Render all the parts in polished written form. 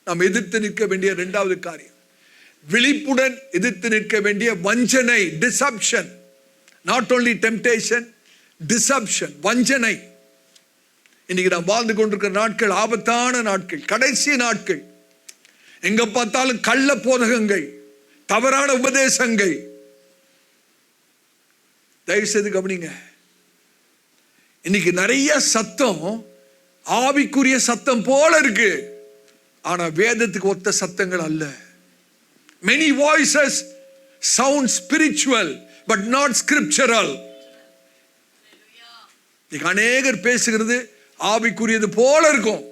நாம் எதிர்த்து நிற்க வேண்டிய இரண்டாவது காரியம். விழிப்புடன் எதிர்த்து நிற்க வேண்டிய வஞ்சனை, deception. Not only temptation, deception, வஞ்சனை. இன்னைக்கு நாம் வாழ்ந்து கொண்டிருக்கிற நாட்கள் ஆபத்தான நாட்கள், கடைசி நாட்கள். எங்க பார்த்தாலும் கள்ள போதகங்கள், தவறான உபதேசங்கள். தயவு செய்து கவனிங்க. இன்னைக்கு நிறைய சத்தம் ஆவிக்குரிய சத்தம் போல இருக்கு, ஆனா வேதத்துக்கு ஒத்த சத்தங்கள் அல்ல. Many voices sound spiritual but not scriptural. அநேகர் பேசுகிறது ஆவிக்குரியது போல இருக்கும்,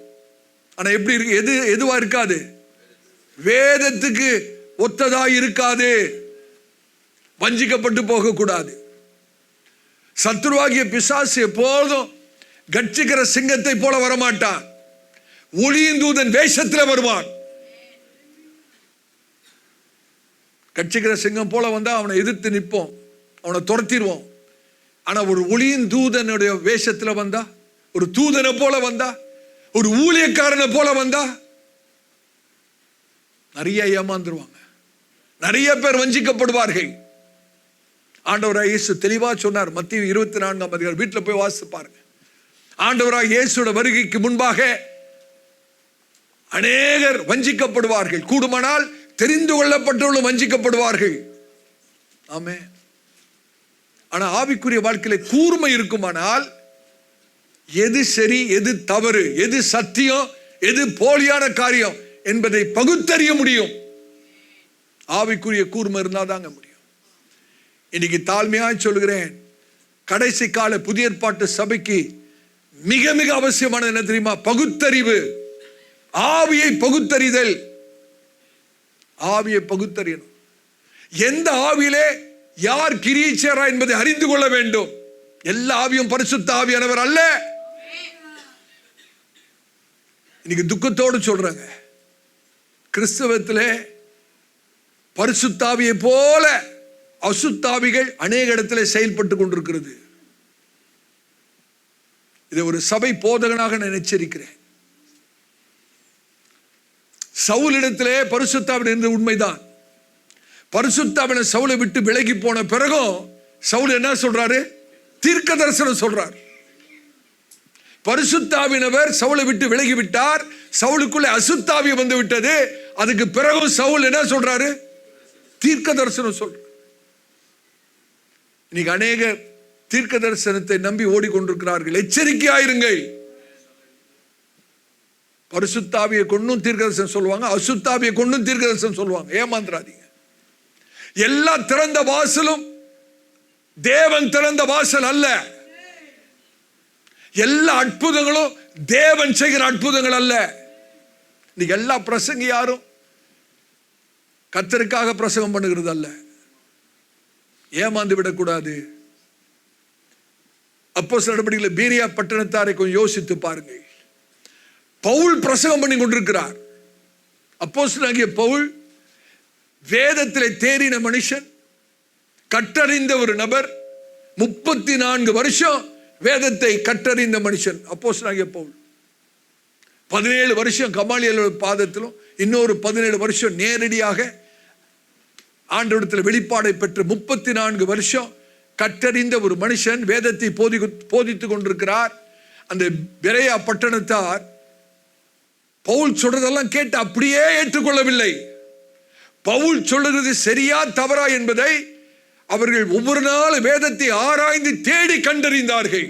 ஆனா எப்படி இருக்கு? எதுவா இருக்காது? வேதத்துக்கு ஒத்ததா இருக்காது. வஞ்சிக்கப்பட்டு போக கூடாது. சத்துருவாகிய பிசாசு எப்போதும் கட்சிக்கிற சிங்கத்தை போல வரமாட்டான். ஒளியின் தூதன் வேஷத்துல வருவான். கட்சிக்கிற சிங்கம் போல வந்தா அவனை எதிர்த்து நிற்போம், அவனை துரத்திடுவோம். ஆனா ஒரு ஒளியின் தூதனுடைய வேஷத்துல வந்தா, ஒரு தூதனை போல வந்தா, ஒரு ஊழியக்காரனை போல வந்தா நிறைய ஏமாந்துருவாங்க, நிறைய பேர் வஞ்சிக்கப்படுவார்கள். ஆண்டவராய் இயேசு தெளிவா சொன்னார். மத்தேயு 24ஆம் அதிகாரம் வீட்டில் போய் வாசித்து பாருங்க. ஆண்டவராய் இயேசுவோட வருகைக்கு முன்பாக அநேகர் வஞ்சிக்கப்படுவார்கள். கூடுமானால் தெரிந்து கொள்ளப்பட்டவர்களும் வஞ்சிக்கப்படுவார்கள். ஆமே. ஆனா ஆவிக்குரிய வாழ்க்கையில கூர்மை இருக்குமானால் எது சரி, எது தவறு, எது சத்தியம், எது போலியான காரியம் என்பதை பகுத்தறிய முடியும். ஆவிக்குரிய கூர்மை இருந்தாதாங்க முடியும். இன்னைக்கு தாழ்மையாய் சொல்கிறேன், கடைசி கால புதிய ஏற்பாட்டு சபைக்கு மிக மிக அவசியமானது என்ன தெரியுமா? பகுத்தறிவு. ஆவியை பகுத்தறிதல். ஆவியை பகுத்தறியணும். எந்த ஆவியிலே யார் கிரீச்சரா என்பதை அறிந்து கொள்ள வேண்டும். எல்லா ஆவியும் பரிசுத்த ஆவியானவர் அல்ல. இன்னைக்கு துக்கத்தோடு சொல்றாங்க, கிறிஸ்தவத்திலே பரிசுத்தாவியை போல அசுத்தாவிகள் அநேக இடத்துல செயல்பட்டு கொண்டிருக்கிறது. இதை ஒரு சபை போதகனாக நான் எச்சரிக்கிறேன். சவுலிடத்திலே பரிசுத்தாவின் இருந்த உண்மைதான். பரிசுத்தாவின் சவுலை விட்டு விலகி போன பிறகும் சவுல் என்ன சொல்றாரு? தீர்க்க தரிசனம் சொல்றார். பரிசுத்தாவினவர் சவுலை விட்டு விலகி விட்டார். சவுலுக்குள்ளே அசுத்தாவி வந்து விட்டது. அதுக்கு பிறகு சவுல் என்ன சொல்றாரு? தீர்க்க தரிசனம் சொல்றார். இன்னைக்கு அநேக தீர்க்க தரிசனத்தை நம்பி ஓடிக்கொண்டிருக்கிறார்கள். எச்சரிக்கையாயிருங்கள். பரிசுத்தாவியை கொண்டும் தீர்க்க தரிசனம் சொல்லுவாங்க, அசுத்தாவியை கொண்டும் தீர்க்க தரிசனம் சொல்லுவாங்க. ஏமாந்துராதீங்க. எல்லா திறந்த வாசலும் தேவன் திறந்த வாசல் அல்ல. எல்லா அற்புதங்களும் தேவன் செய்கிற அற்புதங்கள் அல்ல. இன்னைக்கு எல்லா பிரசங்க யாரும் கர்த்தருக்காக பிரசங்கம் பண்ணுகிறது அல்ல. ஏமாந்து விடக்கூடாது. அப்போஸ்தலர் நடபடிகளில் பீரியா பட்டணத்தாரை கொஞ்சம் யோசித்து பாருங்கள். பவுல் பிரசங்கம் பண்ணி கொண்டிருக்கிறார். அப்போஸ்தலனாகிய பவுல் வேதத்திலே தேறின மனுஷன், கற்றறிந்த ஒரு நபர், 34 வருஷம் வேதத்தை கற்றறிந்த மனுஷன் அப்போஸ்தலனாகிய பவுல். 17 வருஷம் கமாலியல் பாதத்திலும், இன்னொரு 17 வருஷம் நேரடியாக ஆண்டவரிடத்தில் வெளிப்பாடை பெற்று 34 வருஷம் கற்றறிந்த ஒரு மனுஷன் வேதத்தை போதித்துக் கொண்டிருக்கிறார். அந்த பெரேயா பட்டணத்தார் பவுல் சொல்றதெல்லாம் கேட்டு அப்படியே ஏற்றுக்கொள்ளவில்லை. பவுல் சொல்றது சரியா தவறா என்பதை அவர்கள் ஒவ்வொரு நாள் வேதத்தை ஆராய்ந்து தேடி கண்டறிந்தார்கள்.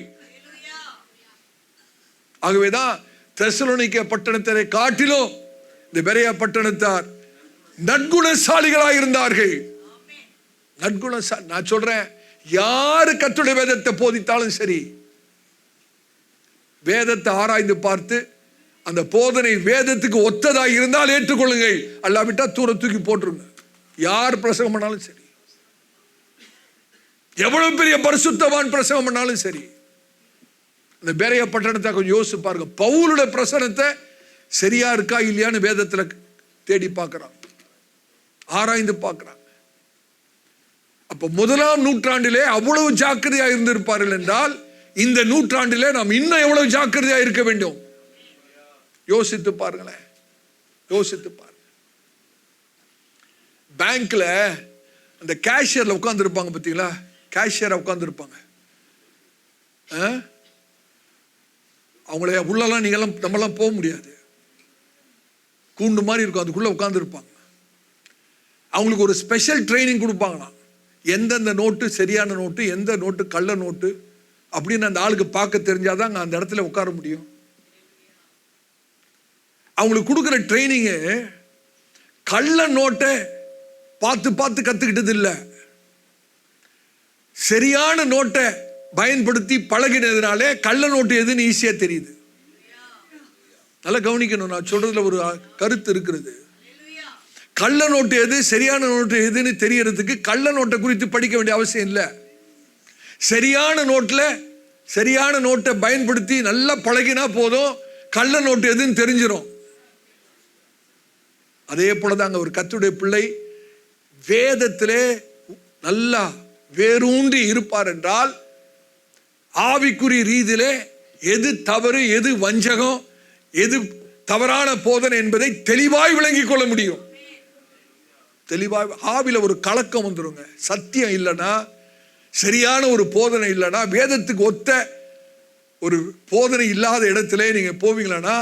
ஆகவேதான் தெசலோனிக்கே பட்டணத்தை காட்டிலும் இந்த பெரேயா பட்டணத்தார் நற்குணசாலிகளாக இருந்தார்கள். நற்குணசாலி. நான் சொல்றேன், யாரு கர்த்தருடைய வேதத்தை போதித்தாலும் சரி, வேதத்தை ஆராய்ந்து பார்த்து அந்த போதனை வேதத்துக்கு ஒத்ததாக இருந்தால் ஏற்றுக்கொள்ளுங்கள். அல்லாவிட்டா தூர தூக்கி போட்டுருங்க. யார் பிரசங்கம் பண்ணாலும் சரி, எவ்வளவு பெரிய பரிசுத்தவான் பிரசங்கம் பண்ணாலும் சரி. இந்த பெரேயா பட்டணத்தை கொஞ்சம் யோசிச்சு பாருங்க. பவுலுடைய பிரசனத்தை சரியா இருக்கா இல்லையான்னு வேதத்துல தேடி பார்க்கிறாங்க, ஆராய்ந்து பார்க்கிறாங்க. அப்ப 1ஆம் நூற்றாண்டிலே அவ்வளவு ஜாக்கிரதையா இருந்திருப்பார்கள் என்றால், இந்த நூற்றாண்டிலே நாம் இன்னும் எவ்வளவு ஜாக்கிரதையா இருக்க வேண்டும் யோசித்து பாருங்களேன். யோசித்து பாருங்க. பேங்க்ல அந்த கேஷியர்ல உட்கார்ந்து இருப்பாங்க பார்த்தீங்களா, கேஷியரா உட்கார்ந்து இருப்பாங்க. அவங்கள உள்ளெல்லாம் நீங்கெல்லாம் நம்மளாம் போக முடியாது, கூண்டு மாதிரி இருக்கும், அதுக்குள்ள உட்கார்ந்து இருப்பாங்க. அவங்களுக்கு ஒரு ஸ்பெஷல் ட்ரைனிங் கொடுப்பாங்களாம். எந்தெந்த நோட்டு சரியான நோட்டு, எந்த நோட்டு கள்ள நோட்டு அப்படின்னு அந்த ஆளுக்கு பார்க்க தெரிஞ்சாதான் அந்த இடத்துல உட்கார முடியும். அவங்களுக்கு கொடுக்குற ட்ரைனிங்கு கள்ள நோட்டை பார்த்து பார்த்து கத்துக்கிட்டது இல்லை, சரியான நோட்டை பயன்படுத்தி பழகினதுனாலே கள்ள நோட்டு எதுன்னு ஈஸியா தெரியுது. நல்லா கவனிக்கணும், நான் சொல்றதுல ஒரு கருத்து இருக்கிறது. கள்ள நோட்டு எது, சரியான நோட்டு எதுன்னு தெரியறதுக்கு கள்ள நோட்டை குறித்து படிக்க வேண்டிய அவசியம் இல்லை. சரியான நோட்டை பயன்படுத்தி நல்லா பழகினா போதும், கள்ள நோட்டு எதுன்னு தெரிஞ்சிடும். அதே போலதாங்க ஒரு கர்த்தருடைய பிள்ளை வேதத்திலே நல்லா வேரூன்றி இருப்பார் என்றால் ஆவிக்குரிய ரீதியிலே எது தவறு, எது வஞ்சகம், எது தவறான போதனை என்பதை தெளிவாய் விளங்கிக் கொள்ள முடியும். தெளிவாய் ஆவில ஒரு கலக்கம் வந்துருங்க. சத்தியம் இல்லைன்னா, சரியான ஒரு போதனை இல்லைன்னா, வேதத்துக்கு ஒத்த ஒரு போதனை இல்லாத இடத்துல நீங்க போவீங்களா,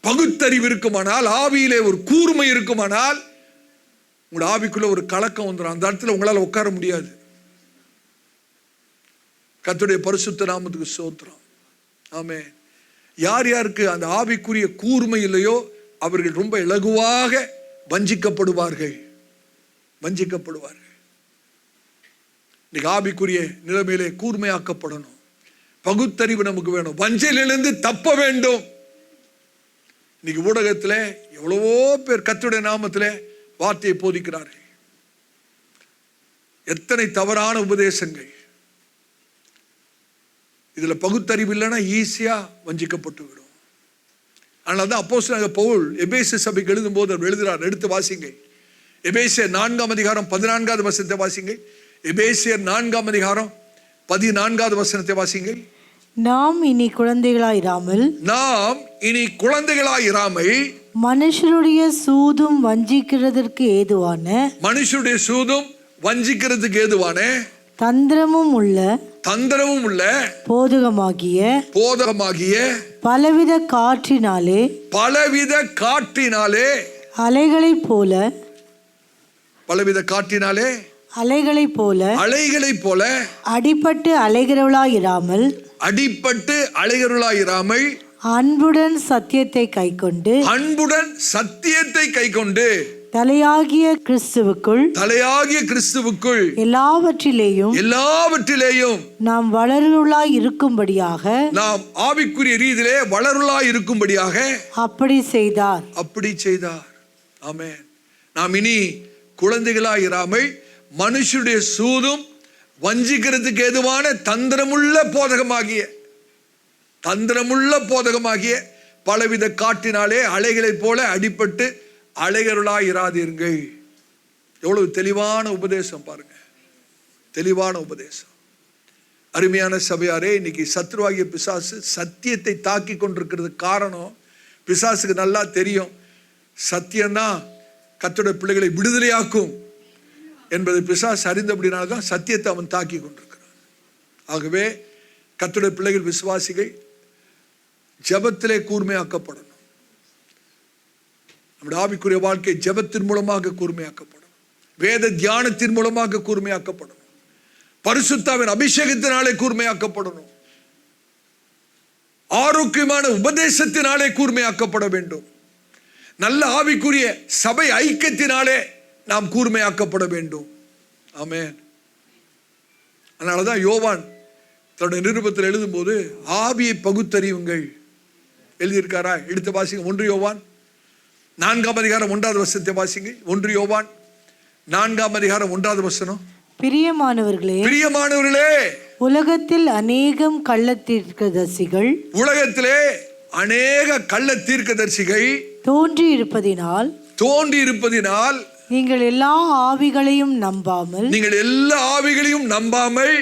பகுத்தறிவு இருக்குமானால், ஆவியிலே ஒரு கூர்மை இருக்குமானால், உங்களோட ஆவிக்குள்ள ஒரு கலக்கம் வந்துடும். அந்த இடத்துல உங்களால் உட்கார முடியாது. கர்த்தருடைய பரிசுத்த நாமத்துக்கு ஸ்தோத்திரம். ஆமென். யார் யாருக்கு அந்த ஆவிக்குரிய கூர்மை இல்லையோ அவர்கள் ரொம்ப இலகுவாக வஞ்சிக்கப்படுவார்கள். இன்னைக்கு ஆவிக்குரிய நிலைமையிலே கூர்மையாக்கப்படணும். பகுத்தறிவு நமக்கு வேணும். வஞ்சையிலிருந்து தப்ப வேண்டும். இன்னைக்கு ஊடகத்தில் எவ்வளவோ பேர் கர்த்தருடைய நாமத்திலே வார்த்தையை போதிக்கிறார்கள். எத்தனை தவறான உபதேசங்கள். இதுல பகுத்தறிவு இல்லைன்னா ஈஸியா வஞ்சிக்கப்பட்டு விடும். அதனால்தான் அப்போஸ்தலனாகிய பவுல் எபேசு சபைக்கு எழுதும் போது அவர் எழுதுகிறார். எடுத்து வாசிங்க. எபேசியர் 4ஆம் அதிகாரம் 14வது வசனத்தை வாசிங்க. எபேசியர் 4ஆம் அதிகாரம் 14வது வசனத்தை வாசிங்க. நாம் இனி குழந்தைகளாயிராமல் மனுஷருடைய சூதும் வஞ்சிக்கிறதற்கு ஏதுவான தந்திரமும் உள்ள போதகமாகிய பலவித காற்றினாலே அலைகளைப் போல அடிபட்டு அலைகிறவளாயிராமல் அன்புடன் சத்தியத்தை கைக்கொண்டு தலையாகிய கிறிஸ்துவுக்குள் எல்லாவற்றிலேயும் நாம் வளருளாய் இருக்கும்படியாக, நாம் ஆவிக்குரிய ரீதியிலே வளருளாய் இருக்கும்படியாக அப்படி செய்தார். ஆமென். நாம் இனி குழந்தைகளாய் இராமல் மனுஷருடைய சூதும் வஞ்சிக்கிறதுக்கு ஏதுவான தந்திரமுள்ள போதகமாகிய பலவித காட்டினாலே அலைகளைப் போல அடிபட்டு அலைகளாய் இராதீர்கள். எவ்வளவு தெளிவான உபதேசம் பாருங்க, தெளிவான உபதேசம். அருமையான சபையாரே, இன்னைக்கு சத்ருவாகிய பிசாசு சத்தியத்தை தாக்கி கொண்டிருக்கிறது. காரணம், பிசாசுக்கு நல்லா தெரியும் சத்தியம்தான் கர்த்தருடைய பிள்ளைகளை விடுதலையாக்கும் என்பதை பிசாசு அறிந்தபடினால்தான் சத்தியத்தை அவன் தாக்கி கொண்டிருக்கிறான். ஆகவே கர்த்தருடைய பிள்ளைகள், விசுவாசிகள் ஜெபத்திலே கூர்மையாக்கப்படணும். நம்முடைய ஆவிக்குரிய வாழ்க்கை ஜெபத்தின் மூலமாக கூர்மையாக்கப்படும். வேத தியானத்தின் மூலமாக கூர்மையாக்கப்படணும். பரிசுத்தாவின் அபிஷேகத்தினாலே கூர்மையாக்கப்படணும். ஆரோக்கியமான உபதேசத்தினாலே கூர்மையாக்கப்பட வேண்டும். நல்ல ஆவிக்குரிய சபை ஐக்கியத்தினாலே நாம் கூர்மையாக்கப்பட வேண்டும். ஆமென். அதனாலதான் யோவான் தன்னுடைய நிருபத்தில் எழுதும் போது ஆவியை பகுத்தறியுங்கள் எழுதியிருக்காரா? எடுத்து வாசிங்க. 1 யோவான் 4ஆம் அதிகாரம் 1வது வசனத்தை வாசிங்க. 1 யோவான் 4ஆம் அதிகாரம் 1வது வசனம். பிரியமானவர்களே, உலகத்திலே அநேக கள்ள தீர்க்கதரிசிகள் தோன்றி இருப்பதினால் நீங்கள் எல்லா ஆவிகளையும் நம்பாமல்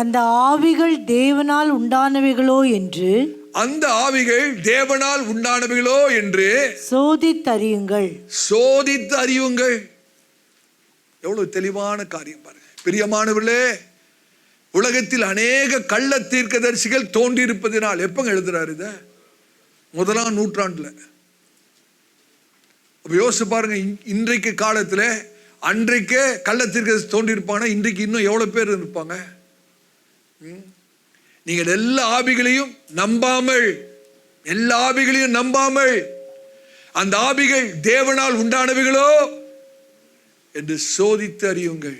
அந்த ஆவிகள் தேவனால் உண்டானவைகளோ என்று அந்த ஆவிகள் தேவனால் உண்டானவைகளோ என்று சோதித்தறியுங்கள். சோதித்து அறியுங்கள். எவ்வளவு தெளிவான காரியம் பாருங்க. பிரியமானவர்களே, உலகத்தில் அநேக கள்ள தீர்க்கதரிசிகள் தோன்றியிருப்பதினால், எப்பங்க எழுதுறாரு இத? 1ஆம் நூற்றாண்டுல. யோசிச்சு பாருங்க, இன்றைக்கு காலத்துல அன்றைக்கே கள்ள தீர்க்கதரிசி தோன்றியிருப்பாங்க, இன்றைக்கு இன்னும் எவ்வளவு பேர் இருப்பாங்க? நீங்கள் எல்லா ஆவிகளையும் நம்பாமல், எல்லா ஆவிகளையும் நம்பாமல் அந்த ஆவிகள் தேவனால் உண்டானவைகளோ என்று சோதித்து அறியுங்கள்.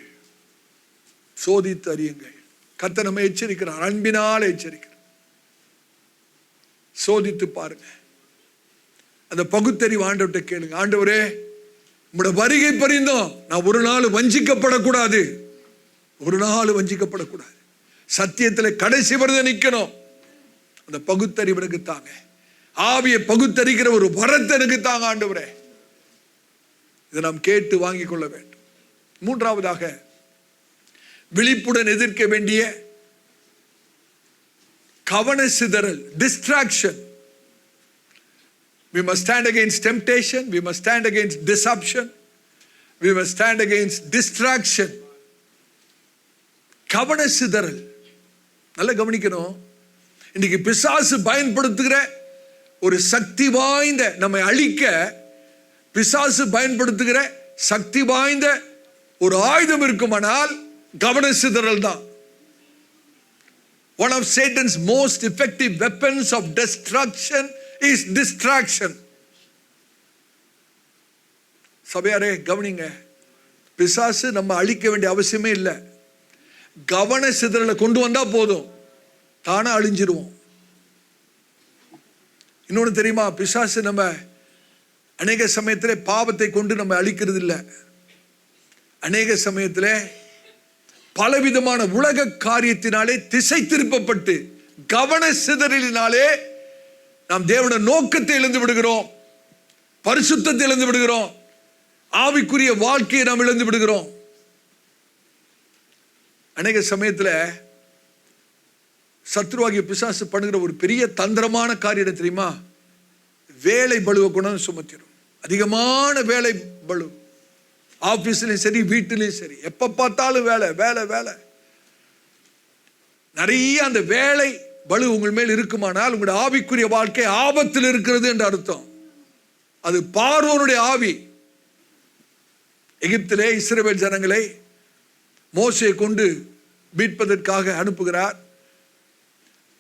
சோதித்து அறியுங்கள். கர்த்தர் நம்மை எச்சரிக்கிறார், அன்பினால் எச்சரிக்கிறார். சோதித்து பாருங்க. அந்த பகுத்தறிவு ஆண்டவர்கிட்ட கேளுங்க. ஆண்டவரே, உங்களுடைய வருகை பரிந்தோம் நான் ஒரு நாள் வஞ்சிக்கப்படக்கூடாது, ஒரு நாள் வஞ்சிக்கப்படக்கூடாது. சத்தியத்தில் கடைசி வரத நிக்கணும். அந்த பகுத்தறிவு எனக்கு தாங்க. ஆவியை பகுத்தறிகிற ஒரு வரத்தை எனக்கு தாங்க ஆண்டவரே. இதை நாம் கேட்டு வாங்கிக் கொள்ள வேண்டும். மூன்றாவதாக, விழிப்புடன் எதிர்க்க வேண்டிய கவன சிதறல், distraction. We must stand against temptation, we must stand against deception, we must stand against distraction. கவன சிதறல் நல்லா கவனிக்கணும். இன்னைக்கு பிசாசு பயன்படுத்துகிற ஒரு சக்தி வாய்ந்த, நம்மை அழிக்க பிசாசு பயன்படுத்துகிற சக்தி வாய்ந்த ஒரு ஆயுதம் இருக்குமானால் கவன சிதறல் தான். One of Satan's most effective weapons of destruction is distraction. சபையாரே கவனிங்க, பிசாசு நம்ம அழிக்க வேண்டிய அவசியமே இல்லை. கவன சிதறலை கொண்டு வந்தா போதும், தானா அழிஞ்சிருவோம். இன்னொன்னு தெரியுமா, பிசாசு நம்ம அநேக சமயத்திலே பாவத்தை கொண்டு நம்ம அழிக்கிறது இல்லை. அநேக சமயத்திலே பலவிதமான உலக காரியத்தினாலே திசை திருப்பப்பட்டு கவன சிதறலினாலே நாம் தேவனுடைய நோக்கத்தை இழந்து விடுகிறோம், பரிசுத்தத்தை இழந்து விடுகிறோம், ஆவிக்குரிய வாழ்க்கையை நாம் இழந்து விடுகிறோம். அநேக சமயத்துல சத்ருவாகிய பிசாசு பண்ணுகிற ஒரு பெரிய தந்திரமான காரியம் தெரியுமா? வேலை பளுவை கொண்டு சுமத்திடும். அதிகமான வேலை பளு, ஆபீஸ்லயும் சரி வீட்டிலையும் சரி, எப்ப பார்த்தாலும் வேலை வேலை வேலை. நிறைய அந்த வேலை பளு உங்கள் மேல் இருக்குமானால் உங்களுடைய ஆவிக்குரிய வாழ்க்கை ஆபத்தில் இருக்கிறது என்று அர்த்தம். அது பார்வோனுடைய ஆவி. எகிப்திலே இஸ்ரவேல் ஜனங்களை மோசேயை கொண்டு மீட்பதற்காக அனுப்புகிறார்.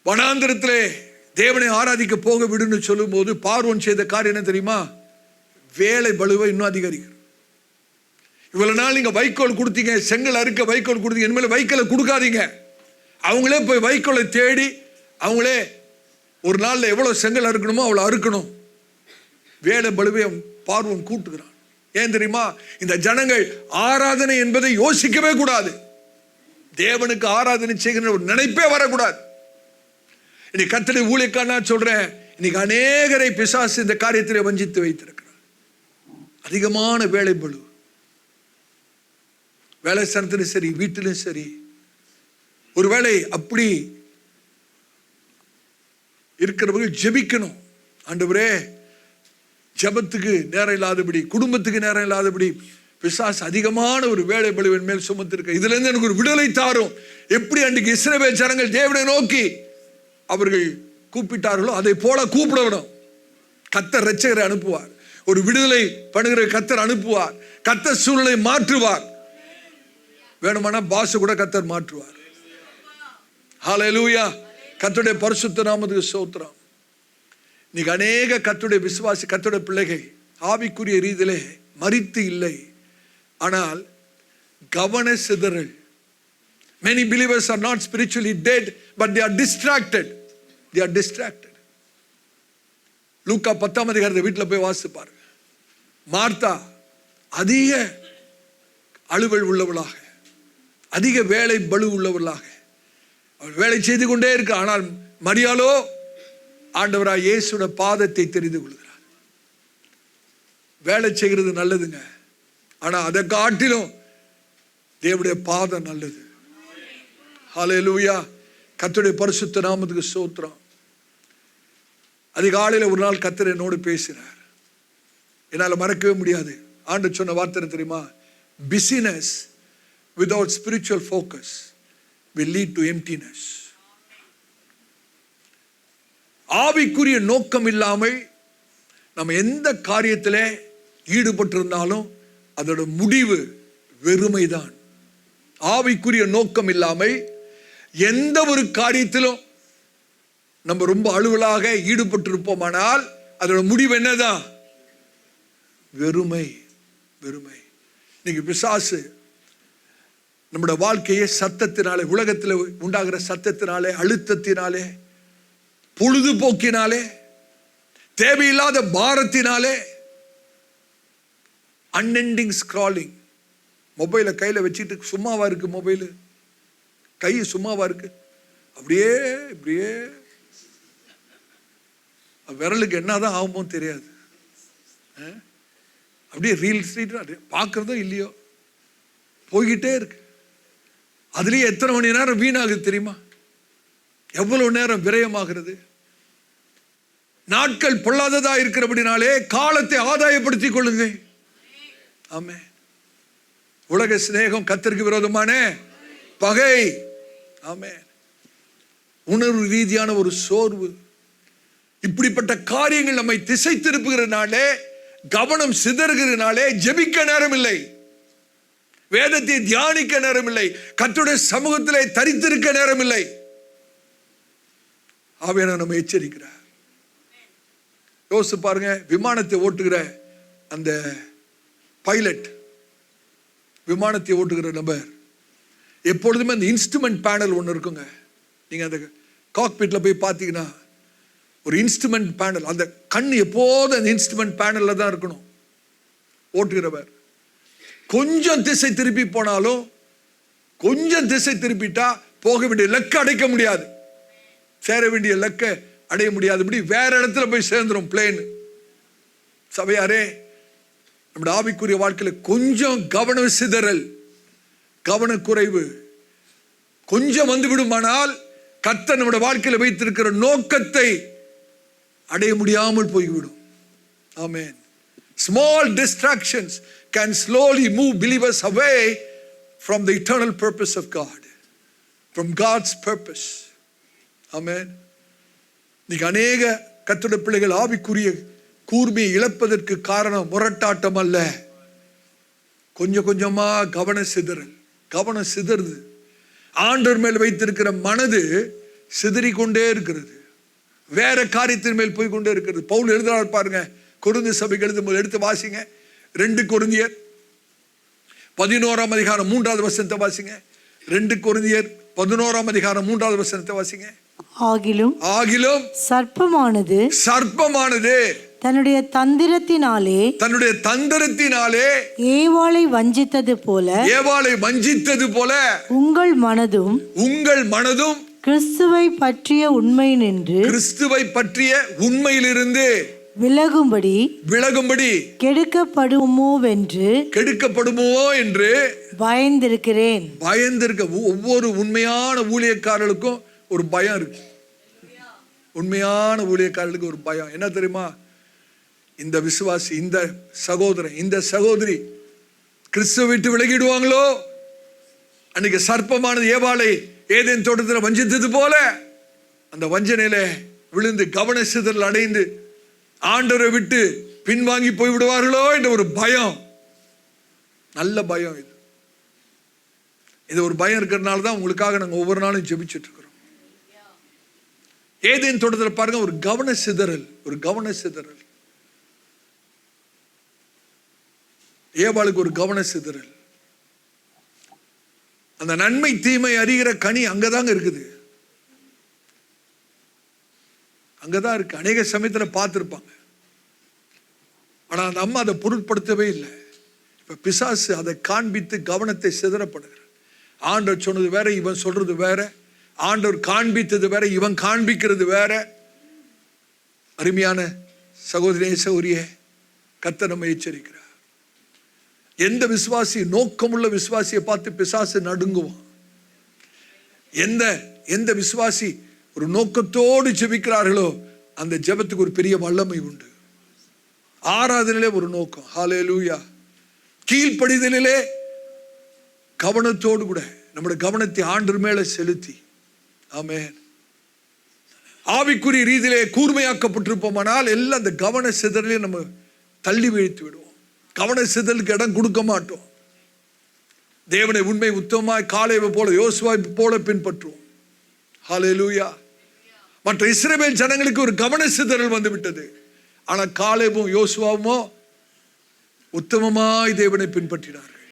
வனாந்திரத்திலே தேவனை ஆராதிக்க போக விடுன்னு சொல்லும் போது பார்வோன் செய்த காரியம் என்ன தெரியுமா? வேலை பளுவை இன்னும் அதிகரிக்கும். இவ்வளவு நாள் நீங்க வைக்கோல் கொடுத்தீங்க, செங்கல் அறுக்க வைக்கோல் கொடுத்தீங்க, இனிமேல் வைக்கோலை கொடுக்காதீங்க. அவங்களே போய் வைக்கோலை தேடி அவங்களே ஒரு நாள்ல எவ்வளவு செங்கல் அறுக்கணுமோ அவ்வளவு அறுக்கணும். வேலை பளுவை பார்வோன் கூட்டுகிறான். ஏன் தெரியுமா? இந்த ஜனங்கள் ஆராதனை என்பதை யோசிக்கவே கூடாது. தேவனுக்கு ஆராதனை செய்கிற ஒரு நினைப்பே வரக்கூடாது. இன்னைக்கு கர்த்தருடைய ஊழியக்காரனா சொல்றேன், இன்னைக்கு அநேகரை பிசாசு இந்த காரியத்திலே வஞ்சித்து வைத்திருக்கிறார். அதிகமான வேலை பளு, வேலை ஸ்தலத்திலும் சரி வீட்டிலும் சரி. ஒருவேளை அப்படி இருக்கிறவர்கள் ஜெபிக்கணும். ஆண்டவரே, ஜெபத்துக்கு நேரம் இல்லாதபடி, குடும்பத்துக்கு நேரம் இல்லாதபடி பிசாசு அதிகமான ஒரு வேலை பளுவின் மேல் சுமத்திருக்க, இதுல இருந்து எனக்கு ஒரு விடுதலை தாரும். எப்படி அன்றைக்கு இஸ்ரவேல் ஜனங்கள் தேவனை நோக்கி அவர்கள் கூப்பிட்டார்களோ அதை போல கூப்பிடணும். கர்த்தர் இரட்சகரை அனுப்புவார், ஒரு விடுதலை பண்ணுகிற கர்த்தர் அனுப்புவார், கர்த்தர் சூழ்நிலை மாற்றுவார். வேணுமானா பாச கூட கர்த்தர் மாற்றுவார். ஹல்லேலூயா. கர்த்தருடைய பரிசுத்த நாமத்துக்கு ஸ்தோத்திரம். இன்னைக்கு அநேக கர்த்தருடைய விசுவாசி, கர்த்தருடைய பிள்ளைகள் ஆவிக்குரிய ரீதியிலே மரித்து இல்லை, ஆனால் கவன சிதறல். Many believers are not spiritually dead, but they are distracted. They are distracted. லூக்கா 10ஆம் அதிகாரத்தை வீட்டில் போய் வாசித்து பாருங்க. மார்த்தா அதிக அலுவல் உள்ளவளாக, அதிக வேலை பளு உள்ளவர்களாக அவள் வேலை செய்து கொண்டே இருக்க. ஆனால் மரியாளோ ஆண்டவராய் இயேசுவோட பாதத்தை தெரிந்து கொள்கிறார். வேலை செய்கிறது நல்லதுங்க, ஆனா அதை காட்டிலும் தேவனுடைய பாதம் நல்லது. ஹல்லேலூயா. கர்த்தருடைய பரிசுத்த நாமத்துக்கு ஸ்தோத்திரம். அதிகாலையில் ஒரு நாள் கர்த்தர் என்னோடு பேசினார். என்னால் மறக்கவே முடியாது. ஆண்டவர் சொன்ன வார்த்தை தெரியுமா? Busyness without spiritual focus will lead to emptiness. ஆவிக்குரிய நோக்கம் இல்லாமல் நம்ம எந்த காரியத்திலே ஈடுபட்டிருந்தாலும் அதோட முடிவு வெறுமைதான். ஆவிக்குரிய நோக்கம் இல்லாமல் எந்த ஒரு காரியத்திலும் நம்ம ரொம்ப அலுவலாக ஈடுபட்டிருப்போமானால் அதோட முடிவு என்னதான்? வெறுமை. வெறுமை. இன்னைக்கு பிசாசு நம்முடைய வாழ்க்கையை சத்தத்தினாலே, உலகத்தில் உண்டாகிற சத்தத்தினாலே, அழுத்தத்தினாலே, பொழுதுபோக்கினாலே, தேவையில்லாத பாரத்தினாலே, அன்எண்டிங் ஸ்க்ராலிங், மொபைலை கையில் வச்சுட்டு சும்மாவா இருக்கு, மொபைலு கை சும்மாவா இருக்கு, அப்படியே இப்படியே விரலுக்கு என்னதான் ஆகுமோ தெரியாது. அப்படியே ரீல் ஸ்ட்ரீட் பார்க்கறதோ இல்லையோ போய்கிட்டே இருக்கு. அதுலேயே எத்தனை மணி நேரம் வீணாகுது தெரியுமா? எவ்வளவு நேரம் விரயமாகிறது. நாட்கள் பொல்லாததா இருக்கிறபடினாலே காலத்தை ஆதாயப்படுத்திக் கொள்ளுங்க. ஆமே. உலக சிநேகம் கர்த்தருக்கு விரோதமான பகை. ஆமே. உணர்வு ரீதியான ஒரு சோர்வு, இப்படிப்பட்ட காரியங்கள் நம்மை திசை திருப்புகிறனாலே, கவனம் சிதறுகிறனாலே ஜெபிக்க நேரம் இல்லை, வேதத்தை தியானிக்க நேரம் இல்லை, கர்த்தருடைய சமூகத்திலே தரித்திருக்க நேரம் இல்லை. ஆவியானவர் நம்மை எச்சரிக்கிறார். யோசிச்சு பாருங்க, விமானத்தை ஓட்டுகிற அந்த பைலட், விமானத்தை ஓட்டுகிற நபர் எப்பொழுதுமே அந்த இன்ஸ்ட்ருமெண்ட் பேனல் ஒன்று இருக்குங்க. நீங்க அந்த காக்பிட்ல போய் பார்த்தீங்கன்னா ஒரு இன்ஸ்ட்ருமெண்ட் பேனல், அந்த கண் எப்போதும் அந்த இன்ஸ்ட்ருமெண்ட் பேனல்ல தான் இருக்கணும். ஓட்டுகிறவர் கொஞ்சம் திசை திருப்பி போனாலும், கொஞ்சம் திசை திருப்பிட்டா போக வேண்டிய லக்க அடைக்க முடியாது, சேர வேண்டிய லக்க அடைய முடியாதபடி வேற இடத்துல போய் சேர்ந்துரும் பிளேன். சபையாரே, நம்முடைய ஆவிக்குரிய வாழ்க்கையில கொஞ்சம் கவன சிதறல், கவனக்குறைவு கொஞ்சம் வந்து விடுமானால் கர்த்தர் நம்முடைய வாழ்க்கையில வைத்திருக்கிற நோக்கத்தை அடைய முடியாமல் போய்விடும். ஆமென். Small distractions can slowly move believers away from the eternal purpose of God, from God's purpose. Amen. நீங்க அநேக கர்த்தருடைய பிள்ளைகள் ஆவிக்குரிய கூர்மையை இழப்பதற்கு காரணம் முரட்டாட்டம் அல்ல, கொஞ்சம் கொஞ்சமா கவன சிதறல். கவனம் சிதறுது. ஆண்டவர் மேல் வைத்திருக்கிற மனது சிதறிக்கொண்டே இருக்கிறது, வேற காரியத்தின் மேல் போய் கொண்டே இருக்கிறது. பவுல் எழுதுறாரு பாருங்க, கொரிந்து சபைக்கு எழுதும்போது எடுத்து வாசிங்க. 2 கொரிந்தியர் 11ஆம் அதிகாரம் 3வது வசனத்தை வாசிங்க. 2 கொரிந்தியர் 11ஆம் அதிகாரம் 3வது வசனத்தை வாசிங்க. ஆகிலும் சர்ப்பமானது தன்னுடைய தந்திரத்தினாலே ஏவாளை வஞ்சித்தது போல உங்கள் மனதும் கிறிஸ்துவை பற்றிய உண்மையிலிருந்து விலகும்படி கெடுக்கப்படுமோ என்று பயந்திருக்கிறேன். ஒவ்வொரு உண்மையான ஊழியக்காரர்களுக்கும் ஒரு பயம் இருக்கு. உண்மையான ஊழியக்காரர்களுக்கு ஒரு பயம் என்ன தெரியுமா? இந்த விசுவாசி, இந்த சகோதரன், இந்த சகோதரி கிறிஸ்துவை விட்டு விலகிடுவாங்களோ? அன்னைக்கு சர்ப்பமானது ஏவாளை ஏதேன் தோட்டத்தில் வஞ்சித்தது போல அந்த வஞ்சனையில விழுந்து கவன சிதறல் அடைந்து ஆண்டவரை விட்டு பின்வாங்கி போய் விடுவார்களோ என்ற ஒரு பயம். நல்ல பயம் இது. இது ஒரு பயம் இருக்கிறதுனால தான் உங்களுக்காக நாங்கள் ஒவ்வொரு நாளும் ஜெபிச்சுட்டு இருக்கிறோம். ஏதேன் தோட்டத்தில் பாருங்க, ஒரு கவன சிதறல். ஏவாளுக்கு ஒரு கவன சிதறல். அந்த நன்மை தீமை அறிகிற கனி அங்கதாங்க இருக்குது, அங்கதான் இருக்கு. அநேக சமயத்துல பார்த்திருப்பாங்க, ஆனா அந்த அம்மா அதை பொருட்படுத்தவே இல்லை. இப்ப பிசாசு அதை காண்பித்து கவனத்தை சிதறப்படுகிறார். ஆண்டவர் சொன்னது வேற, இவன் சொல்றது வேற. ஆண்டவர் காண்பித்தது வேற, இவன் காண்பிக்கிறது வேற. அருமையான சகோதரியே, கர்த்தர் நம்மை எச்சரிக்கிறார். எந்த விசுவாசி, நோக்கமுள்ள விசுவாசியை பார்த்து பிசாசு நடுங்குவான். எந்த விசுவாசி ஒரு நோக்கத்தோடு ஜெபிக்கிறார்களோ அந்த ஜெபத்துக்கு ஒரு பெரிய வல்லமை உண்டு. ஆராதனையிலே ஒரு நோக்கம். ஹல்லேலூயா. கீழ்ப்படிதலிலே கவனத்தோடு கூட நம்முடைய கவனத்தை ஆண்டவர் மேல செலுத்தி, ஆமென், ஆவிக்குரிய ரீதியிலே கூர்மையாக்கப்பட்டிருப்போமானால் எல்லாம் அந்த கவன சிதறலே நம்ம தள்ளி வீழ்த்து விடுவோம். கவன சிதறலுக்கு இடம் கொடுக்க மாட்டோம். தேவனை உண்மை உத்தமமாய் காலேபை போல யோசுவாவை போல பின்பற்றுவோம். ஹல்லேலூயா. மற்ற இஸ்ரவேல் ஜனங்களுக்கு ஒரு கவன சிதறல் வந்து விட்டது. ஆனா காலேபும் யோசுவாவுமோ உத்தமமாய் தேவனை பின்பற்றினார்.